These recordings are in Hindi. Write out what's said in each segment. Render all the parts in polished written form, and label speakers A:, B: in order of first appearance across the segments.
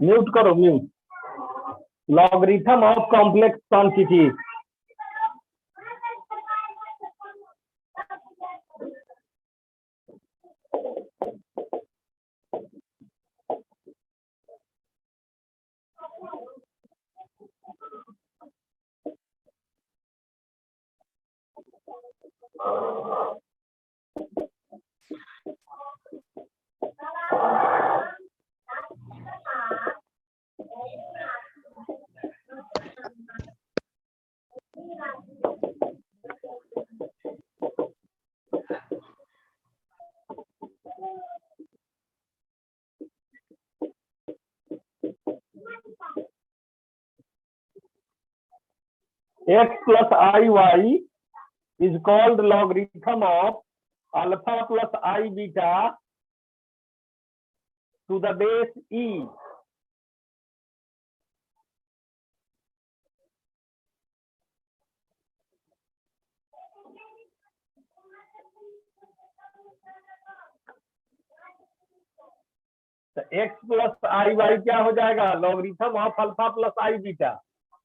A: म्यूट करो, mute. Logarithm of complex quantity. x plus iy is called logarithm of alpha plus I beta to the base e. तो x plus iy क्या हो जाएगा? logarithm of alpha plus I beta.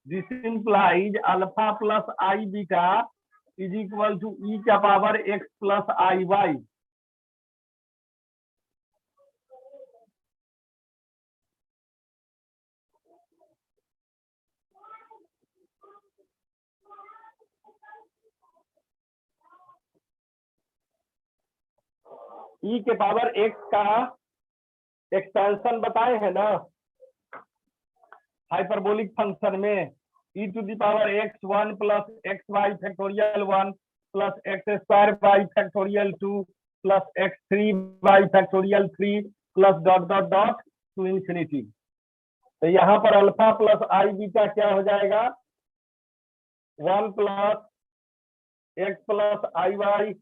A: This implies alpha plus I beta is equal to e का power x plus iy. e के पावर x का एक्सपेंशन बताए हैं ना हाइपरबोलिक फंक्शन में, e to the power x1 plus xy factorial 1 plus x square by factorial 2 plus x3 by factorial 3 plus dot dot dot to infinity. तो यहाँ पर अल्फा प्लस आई बीटा क्या हो जाएगा? 1 plus x plus i y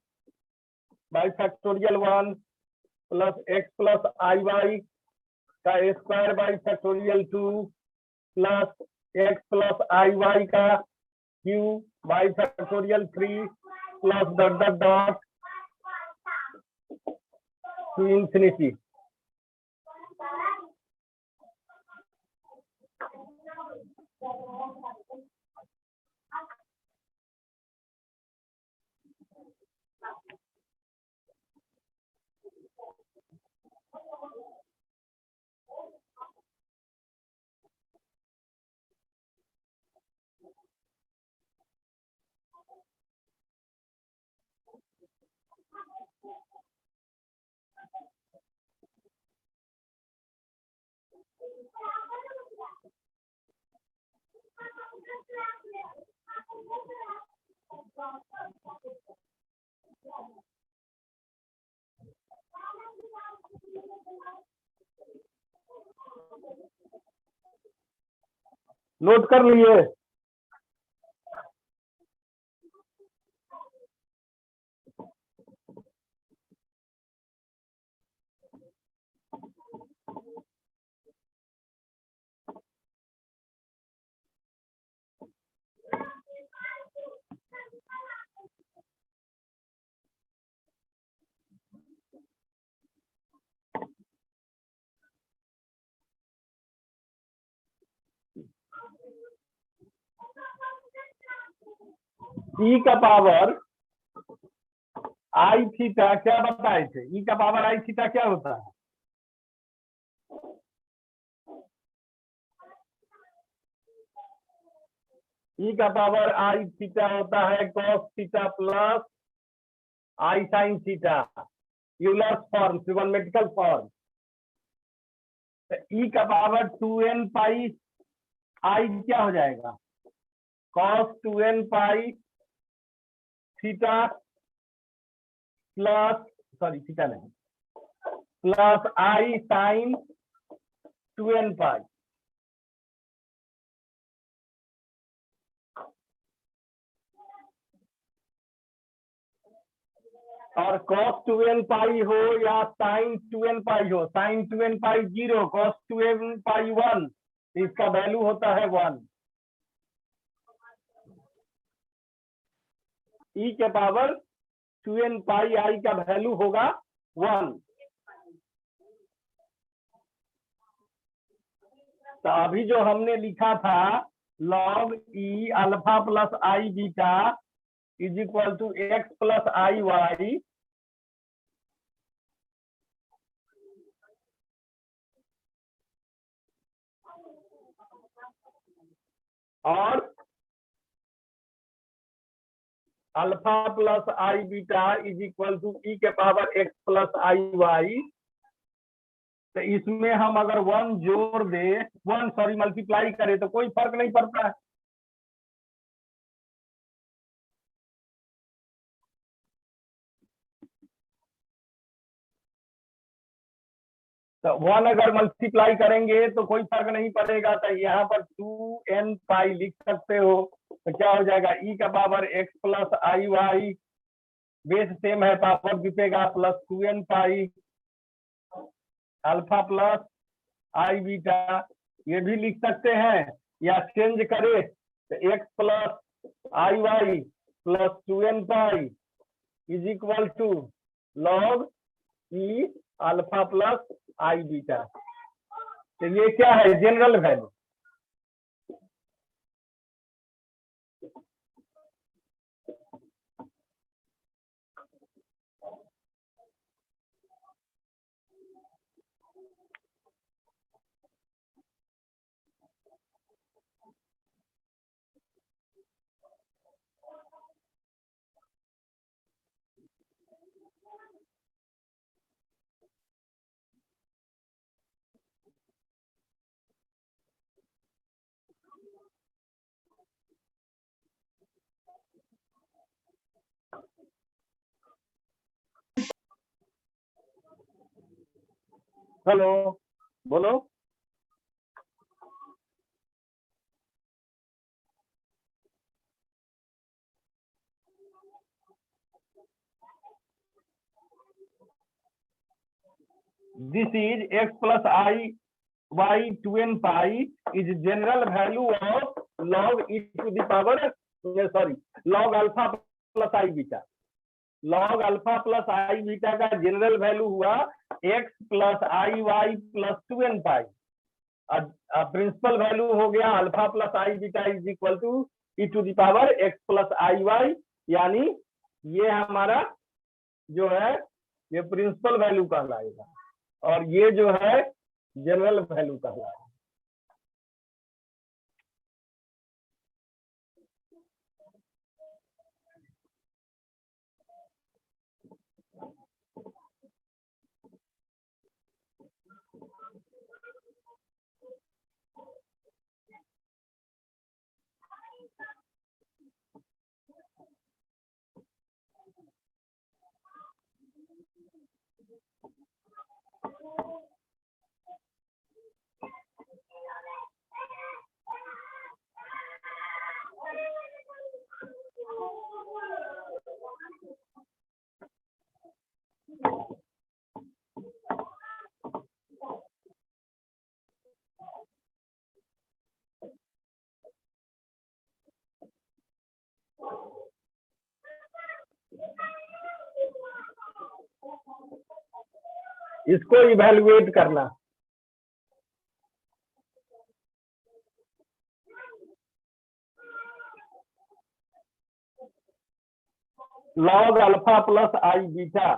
A: by factorial 1 plus x plus i y का square by factorial 2 plus x plus i y का cube by factorial 3 plus dot dot dot to infinity. Note कर लिए? ई का पावर आई थीटा क्या बताए थे? ई का पावर आई थीटा क्या होता है? ई का पावर आई थीटा होता है cos थीटा प्लस आई sine theta, Euler's form, trigonometrical form. E का पावर 2n पाई आई क्या हो जाएगा? cos 2n पाई थीटा प्लस, सॉरी थीटा नहीं, प्लस आई साइन 2n पाई। और cos 2n पाई हो या sin 2n पाई हो, sin 2n पाई 0, cos 2n पाई 1, इसका वैल्यू होता है 1। ई के पावर 2n पाई आई का वैल्यू होगा 1। तो अभी जो हमने लिखा था log e alpha plus i beta is equal to x plus i y, और alpha plus i beta is equal to e के power x plus i y. तो इसमें हम अगर 1 जोड़ दे, 1 सॉरी मल्टीप्लाई करें तो कोई फर्क नहीं पड़ता है। तो 1 अगर मल्टीप्लाई करेंगे तो कोई फर्क नहीं पड़ेगा। तो यहाँ पर 2n पाई लिख सकते हो। तो क्या हो जाएगा? ई का power x plus i y, base same है, पावर दिखेगा, plus 2n pi alpha plus i beta, ये भी लिख सकते हैं। या चेंज करें तो x plus i y plus 2n pi is equal to log e alpha plus i beta. तो ये क्या है? General value. हेलो, बोलो। This is x plus i y 2n pi is general value of log e to the power, sorry, log alpha plus i beta. Log alpha plus i beta का जनरल वैल्यू हुआ x plus i y plus 2n pi. Principal value हो गया alpha plus i beta is equal to e to the power x plus i y. यानी ये हमारा जो है ये प्रिंसिपल वैल्यू कहलाएगा, और ये जो है जनरल वैल्यू कहलाएगा। इसको इवैल्यूएट करना। Log alpha plus i beta.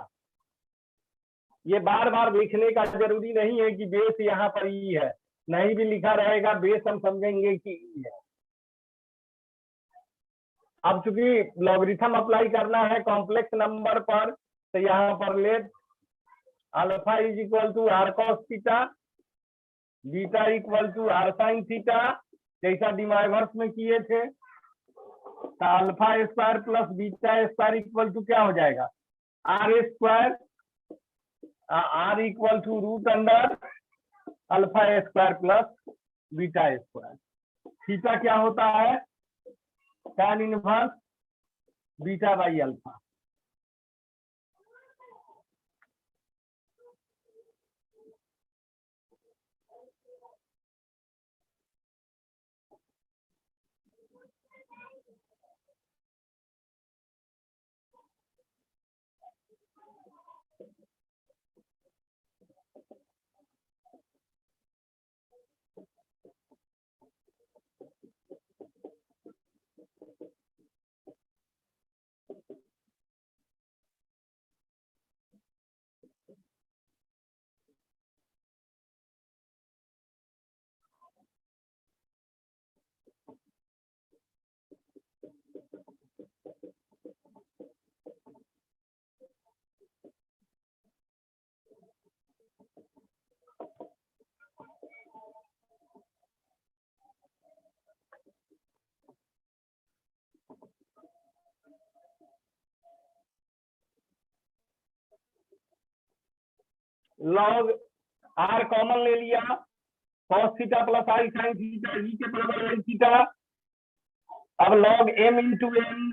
A: ये बार बार लिखने का जरूरी नहीं है कि बेस यहाँ पर ई है, नहीं भी लिखा रहेगा बेस हम समझेंगे कि ई है। अब चूंकि लॉगरिथम अप्लाई करना है कॉम्प्लेक्स नंबर पर, तो यहाँ पर let alpha is equal to R cos theta, beta equal to R sine theta, जैसा डिमाइवर्स में किए थे। तो alpha square plus beta square equal to क्या हो जाएगा, R square, R equal to root under alpha square plus beta square. Theta क्या होता है, tan inverse beta by alpha. Log R common ले लिया, cos थीटा प्लस आई साइन थीटा ई के बराबर आई थीटा। अब लॉग एम इंटू एन,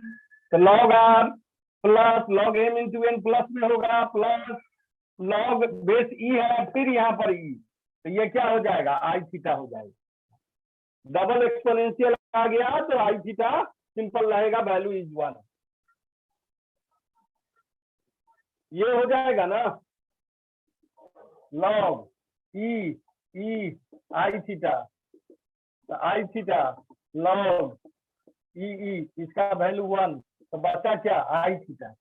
A: तो log R plus log M into N plus में होगा, प्लस लॉग बेस ई है, फिर यहाँ पर ई, तो ये क्या हो जाएगा, आई थीटा हो जाएगा। डबल एक्सपोनेंशियल आ गया तो आई थीटा सिंपल रहेगा, वैल्यू इज 1। ये हो जाएगा ना, लॉग ई आई थीटा, तो आई थीटा लॉग ई इसका वैल्यू 1, तो बचा क्या, आई थीटा।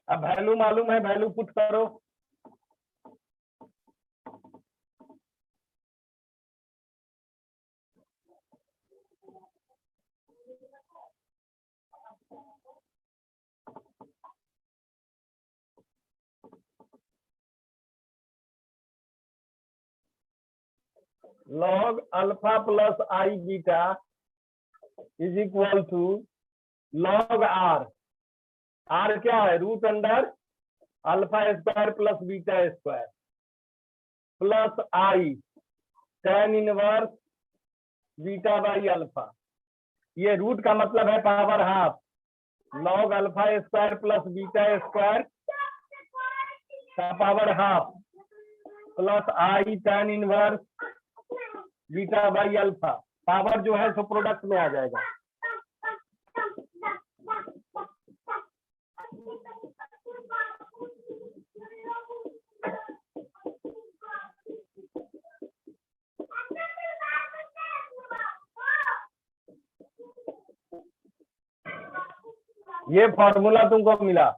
A: अब वैल्यू मालूम है, वैल्यू पुट करो। Log alpha plus i beta is equal to log r, r क्या है, root under alpha square plus beta square plus i tan inverse beta by alpha. ये रूट का मतलब है power half, log alpha square plus beta square का power half plus i tan inverse beta by alpha. Power जो है सो प्रोडक्ट में आ जाएगा। ये फॉर्मूला तुमको मिला,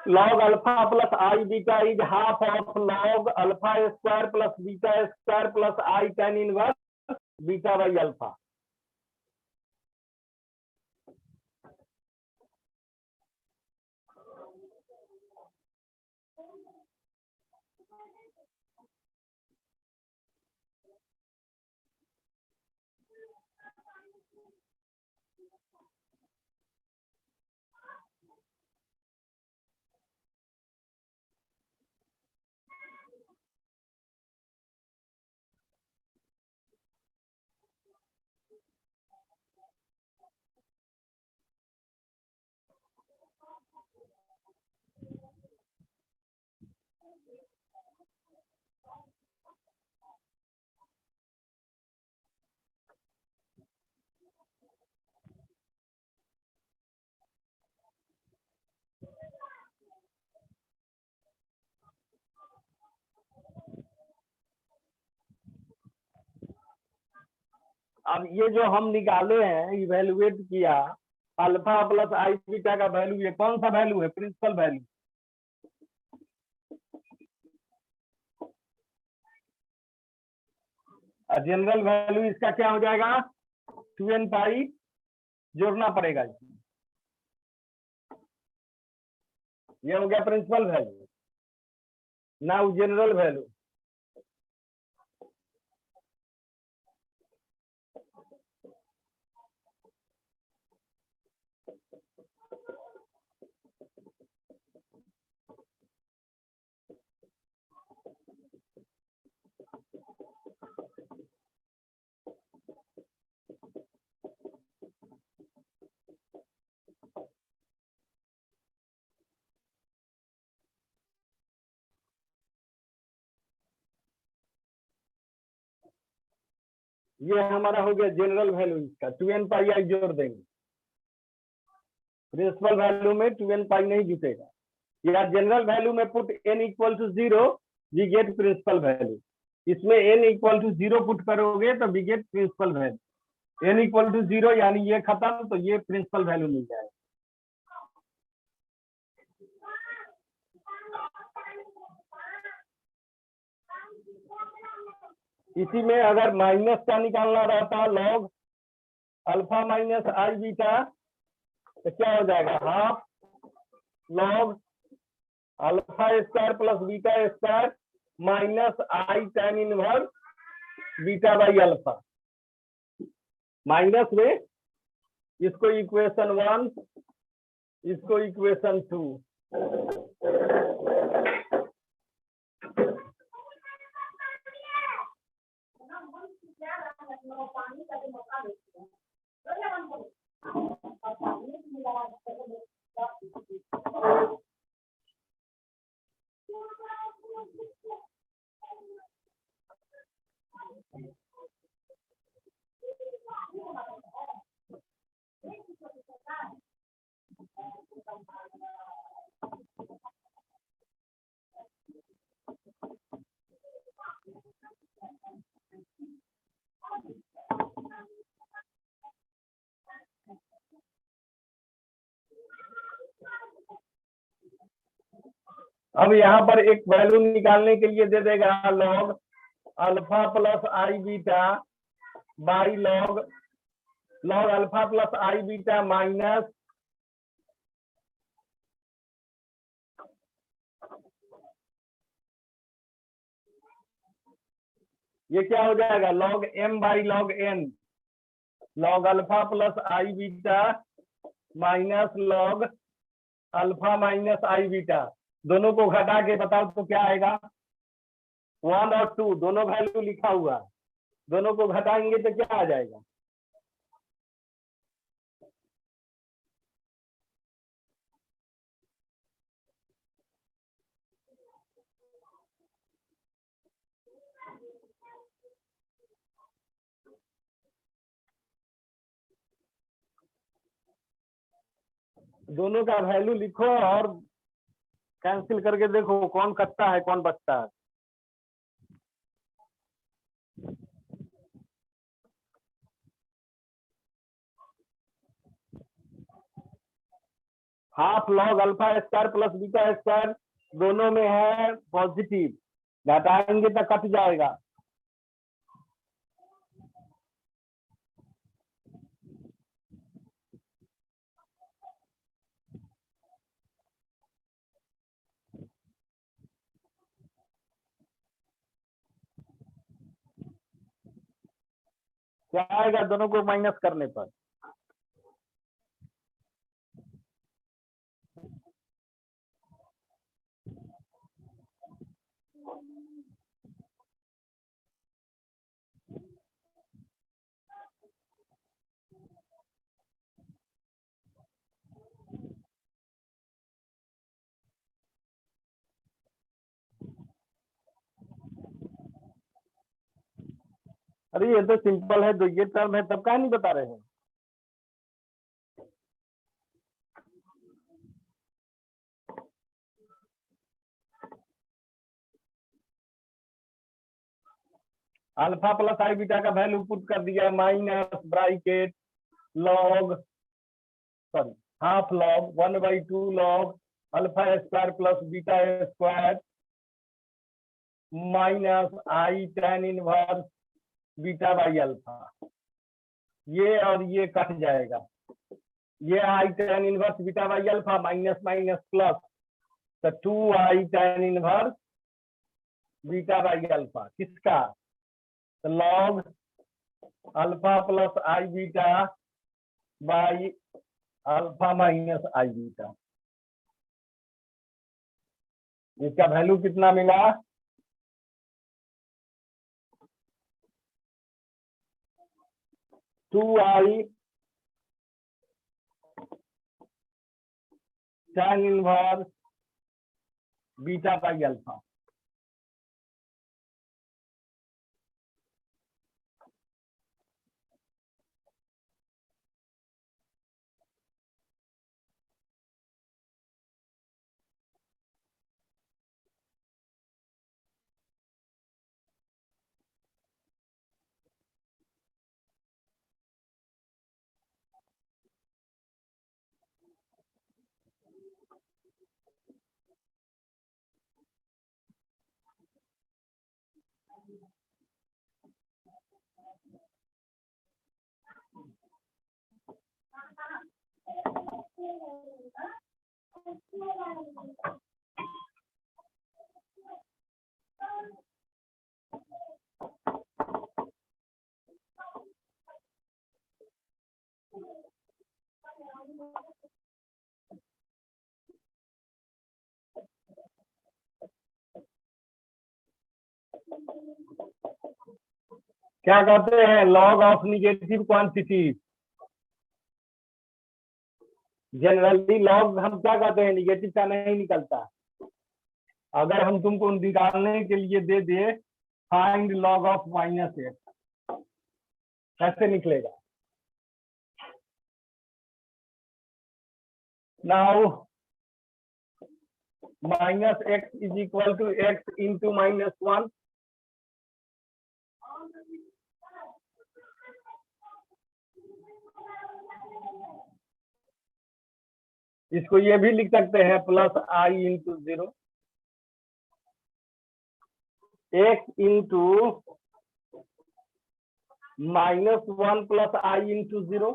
A: log alpha plus i beta is half of log alpha square plus beta square plus i tan inverse beta by alpha. अब ये जो हम निकाले हैं, इवेलुएट किया, अल्फा प्लस आई बीटा का वैल्यू, ये कौन सा वैल्यू है? Principal value. जनरल वैल्यू इसका क्या हो जाएगा? 2n पाई जोड़ना पड़ेगा इसमें। ये हो गया principal value. Now general value. ये हमारा हो गया जनरल वैल्यू इसका। 2n पाई आई जोड़ देंगे, प्रिंसिपल वैल्यू में 2n पाई नहीं जुटेगा। या जनरल वैल्यू में put n equal to 0, we get principal value. इसमें n इक्वल टू 0 पुट करोगे तो we get principal value. n equal to 0 यानी ये खत्म, तो ये प्रिंसिपल वैल्यू मिल जाएगा। इसी में अगर माइनस का निकालना रहता, लॉग अल्फा माइनस आई बीटा, तो क्या हो जाएगा? Half log alpha square plus beta square minus I tan inverse beta by alpha. Minus में इसको इक्वेशन 1, इसको इक्वेशन 2। अब यहाँ पर एक वैल्यू निकालने के लिए दे देगा log alpha plus i beta by log alpha plus i beta minus ये क्या हो जाएगा? Log m by log n, log alpha plus i beta minus log alpha minus I beta. दोनों को घटा के बताओ तो क्या आएगा? 1 और 2 दोनों वैल्यू लिखा हुआ, दोनों को घटाएंगे तो क्या आ जाएगा? दोनों का वैल्यू लिखो और कैंसिल करके देखो कौन कटता है कौन बचता है। Half log alpha square plus beta square दोनों में है पॉजिटिव, घटाएंगे तो कट जाएगा। क्या आएगा दोनों को माइनस करने पर? अरे ये तो सिंपल है, जो ये टर्म है तब क्या नहीं बता रहे हैं? अल्फा प्लस आई बीटा का वैल्यू पुट कर दिया, minus bracket log sorry half log 1/2 log alpha square plus beta square minus I tan inverse beta by alpha. ये और ये कट जाएगा, ये आई tan inverse beta by alpha minus minus plus, तो 2i tan inverse beta by alpha किसका, तो log alpha plus i beta by alpha minus I beta. इसका वैल्यू कितना मिला, 2i tan inverse beta by alpha. क्या कहते हैं, log of negative quantity. Generally log हम क्या कहते हैं, निगेटिव का नहीं निकलता। अगर हम तुमको निकालने के लिए दे दे फाइंड लॉग ऑफ -x, कैसे निकलेगा। Now -x is equal to x into -1। इसको ये भी लिख सकते हैं plus i into 0, x into -1 plus i into 0,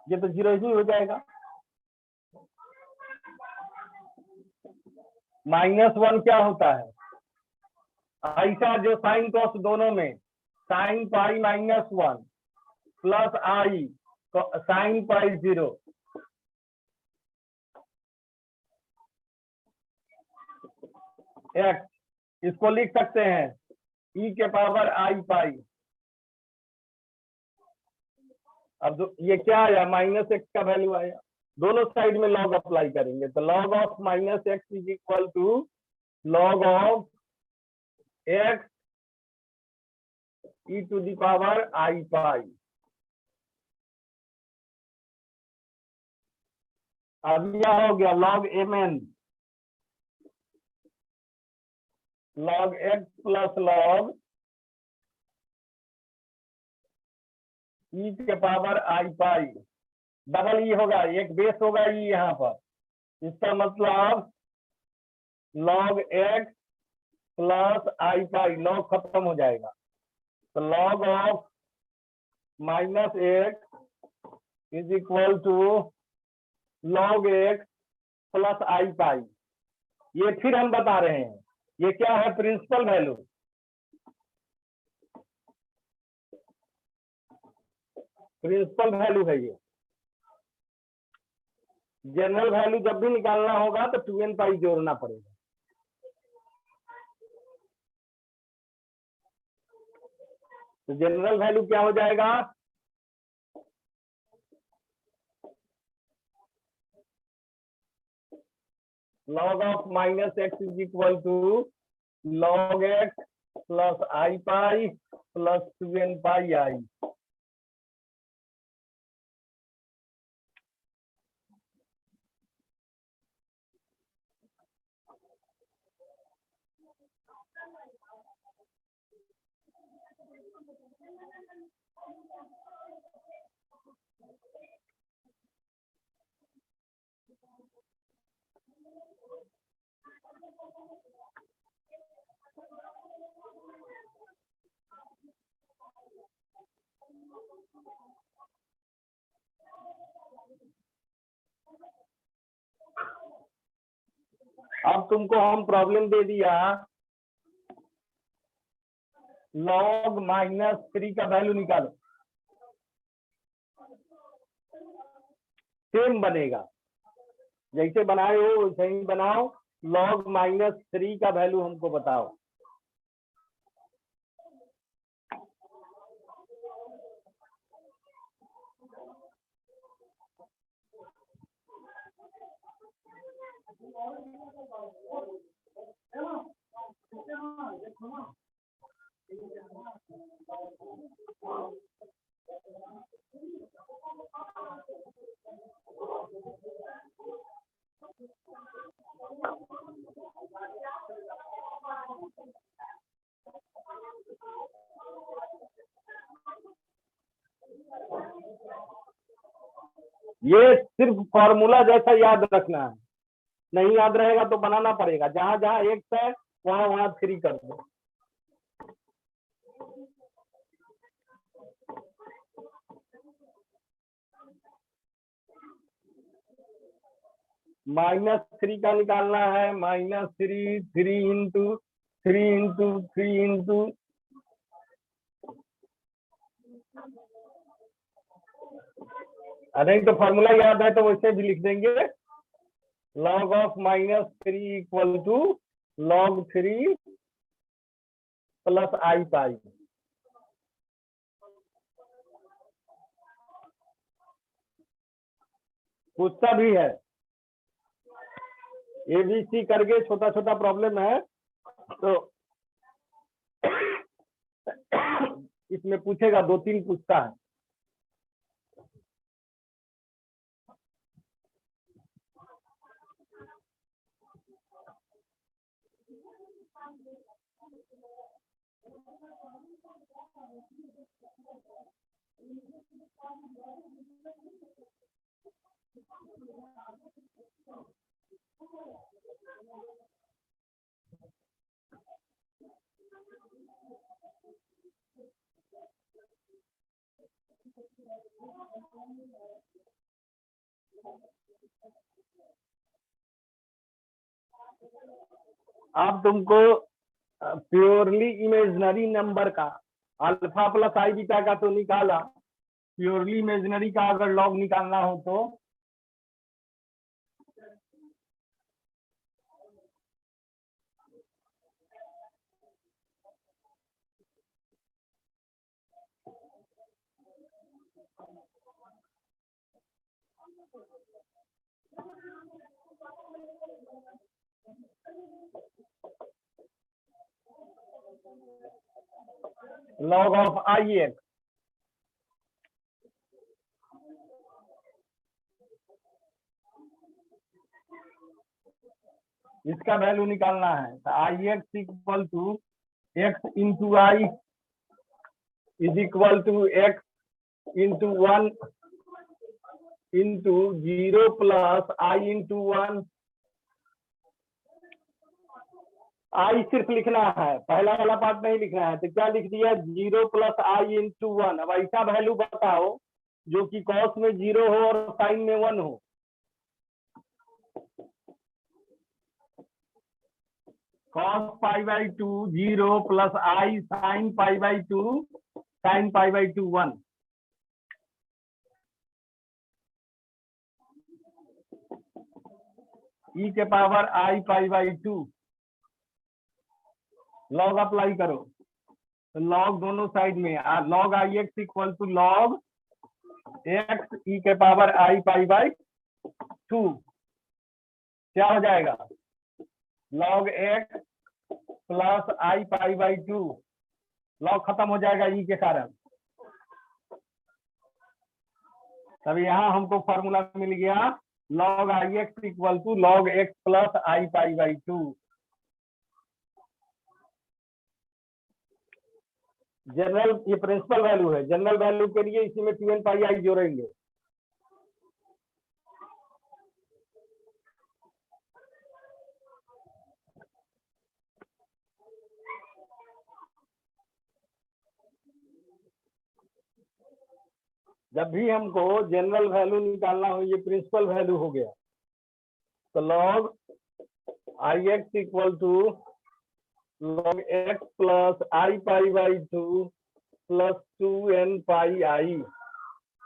A: ये तो 0 ही हो जाएगा। -1 क्या होता है, ऐसा जो साइन कॉस दोनों में, साइन पाई -1 प्लस आई साइन पाई 0, x इसको लिख सकते हैं e के पावर आई पाई। अब ये क्या आया, -x का वैल्यू आया, दोनों साइड में लॉग अप्लाई करेंगे, तो log of -x is equal to log of x e to the power i pi. अब यह हो गया log mn, log x plus log e के power i pi, double e होगा, एक बेस होगा ई यहाँ पर, इसका मतलब log x plus i pi, log खत्म हो जाएगा, तो log of -x is equal to log x plus i pi. ये फिर हम बता रहे हैं, ये क्या है, प्रिंसिपल वैल्यू। प्रिंसिपल वैल्यू है ये। जनरल वैल्यू जब भी निकालना होगा तो 2n पाई जोड़ना पड़ेगा। तो जनरल वैल्यू क्या हो जाएगा, log of -x is equal to log x plus i pi plus 2n pi i. अब तुमको हम प्रॉब्लम दे दिया, log -3 का वैल्यू निकालो। सेम बनेगा, जैसे बनाए हो वैसे ही बनाओ। log -3 का वैल्यू हमको बताओ। ये सिर्फ फॉर्मूला जैसा याद रखना है, नहीं याद रहेगा तो बनाना पड़ेगा। जहां जहां एक्स है वहां वहां 3 कर दो। -3 का निकालना है। -3 3 इंटू 3 इंटू नहीं तो फॉर्मूला याद है तो वैसे भी लिख देंगे। log of -3 equal to log 3 plus i pi. पूछता भी है, ABC करके छोटा छोटा प्रॉब्लम है तो इसमें पूछेगा, 2-3 पूछता है। अब तुमको प्योरली इमेजिनरी नंबर का अल्फा प्लस आई बीटा का तो निकाला, प्योरली इमेजिनरी का अगर लॉग निकालना हो तो log ऑफ आई एक्स, इसका वैल्यू निकालना है। तो i x equal to x into i is equal to x into 1 into 0 plus i into 1। I सिर्फ लिखना है, पहला वाला पार्ट नहीं लिखना है। तो क्या लिख दिया, 0 प्लस आई इंटू 1। अब ऐसा वैल्यू बताओ जो कि कॉस में 0 हो और साइन में 1 हो। cos π/2 0 plus i sin π/2 sin π/2 1। e के पावर आई π/2 लॉग अप्लाई करो तो लॉग दोनों साइड में, log i x equal to log x e के पावर आई π/2 क्या हो जाएगा, log x plus i π/2। Log खत्म हो जाएगा ई के कारण। तब यहाँ हमको फॉर्मूला मिल गया, log i x equal to log x plus i π/2। General ये प्रिंसिपल वैल्यू है, जनरल वैल्यू के लिए इसी में 2n पाई आई जोड़ेंगे। जब भी हमको जनरल वैल्यू निकालना हो, ये प्रिंसिपल वैल्यू हो गया, तो log i x equal to log x plus i pi by 2 plus 2n pi i,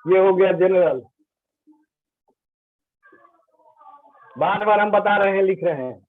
A: ये हो गया जनरल। बार बार हम बता रहे हैं, लिख रहे हैं।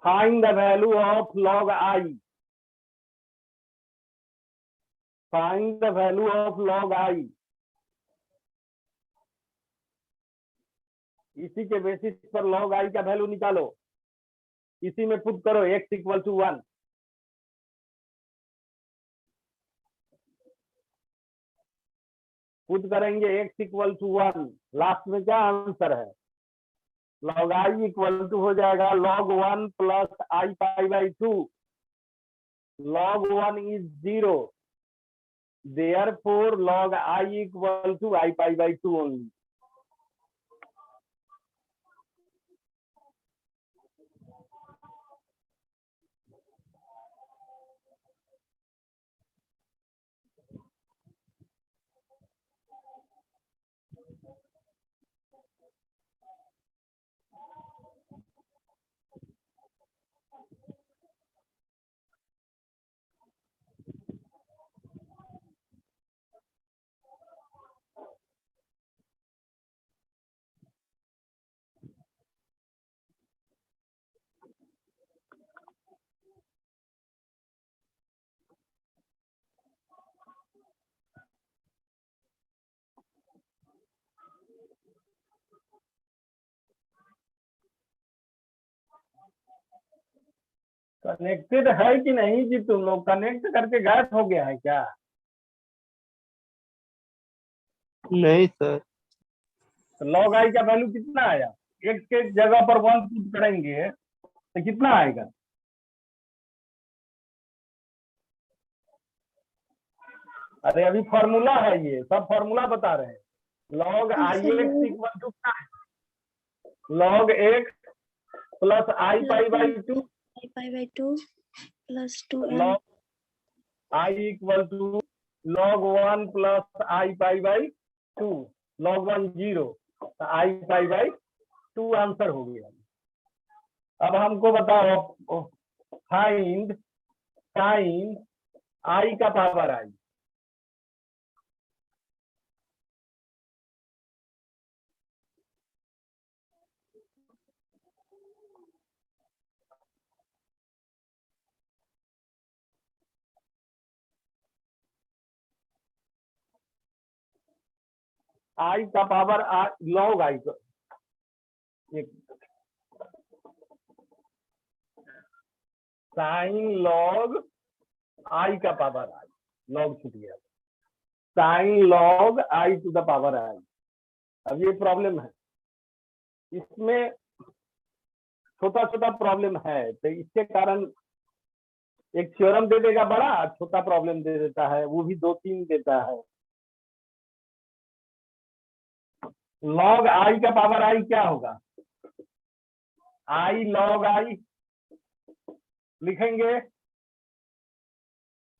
A: Find the value of log I. Find the value of log I. इसी के बेसिस पर log I का वैल्यू निकालो, इसी में पुट करो x इक्वल टू 1। पुट करेंगे x इक्वल टू 1, लास्ट में क्या आंसर है? log I इक्वल टू हो जाएगा log 1 plus i pi by 2। log 1 is 0, therefore log I equal to I pi by 2 only। Connected है कि नहीं जी? तुम लोग कनेक्ट करके गायब हो गया है क्या?
B: नहीं सर।
A: तो log I का वैल्यू कितना आया? x के जगह पर 1 पुट करेंगे तो कितना आएगा? अरे अभी फॉर्मूला है, ये सब फॉर्मूला बता रहे हैं। log I x equal to क्या है? log x plus i pi by 2
C: plus 2n।
A: log I equal to log 1 plus i pi by 2, log 1 0, तो आई पाई बाई 2 आंसर हो गया। अब हमको बताओ फाइंड साइन आई का पावर आई। आई का पावर लॉग आई को साइन लॉग आई का पावर आई, लॉग छूट गया, sine log i to the power i. अब ये प्रॉब्लम है, इसमें छोटा छोटा प्रॉब्लम है, तो इसके कारण एक थ्योरम दे देगा बड़ा, छोटा प्रॉब्लम दे देता है, वो भी 2-3 देता है। लॉग आई का पावर आई क्या होगा? आई लॉग आई लिखेंगे,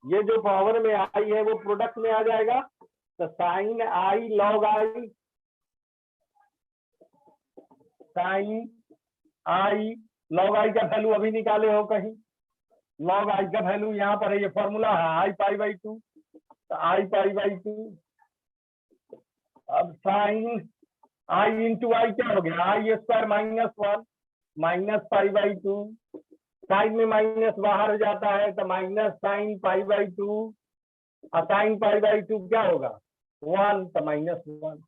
A: ये जो पावर में आई है वो प्रोडक्ट में आ जाएगा, तो sine i log i, sine i log i का वैल्यू अभी निकाले हो कहीं? लॉग आई का वैल्यू यहाँ पर है, ये फॉर्मूला है आई पाई बाई 2, तो आई पाई बाई 2। अब साइन आई इंटू आई क्या हो गया? I square minus 1 minus pi by 2, sine में माइनस बाहर हो जाता है, तो minus sine pi by 2 sine pi by 2 क्या होगा 1 तो -1।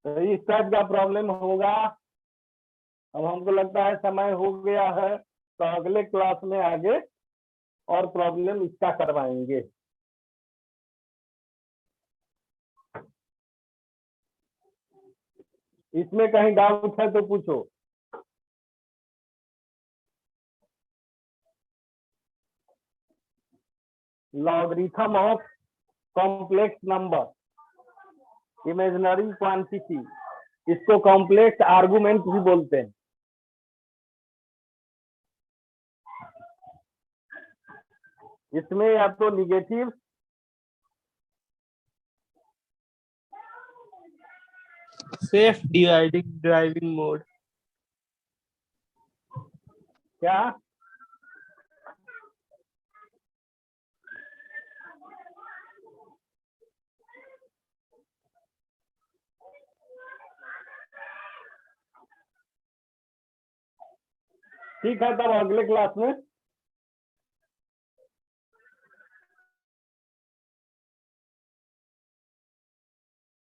A: तो इस टाइप का प्रॉब्लम होगा। अब हमको लगता है समय हो गया है, तो अगले क्लास में आगे और प्रॉब्लम इसका करवाएंगे। इसमें कहीं डाउट है तो पूछो। Logarithm of complex number imaginary quantity, इसको कॉम्प्लेक्स आर्गुमेंट भी बोलते हैं। इसमें या तो negative
B: safe dividing driving mode.
A: क्या ठीक है, तब अगले क्लास में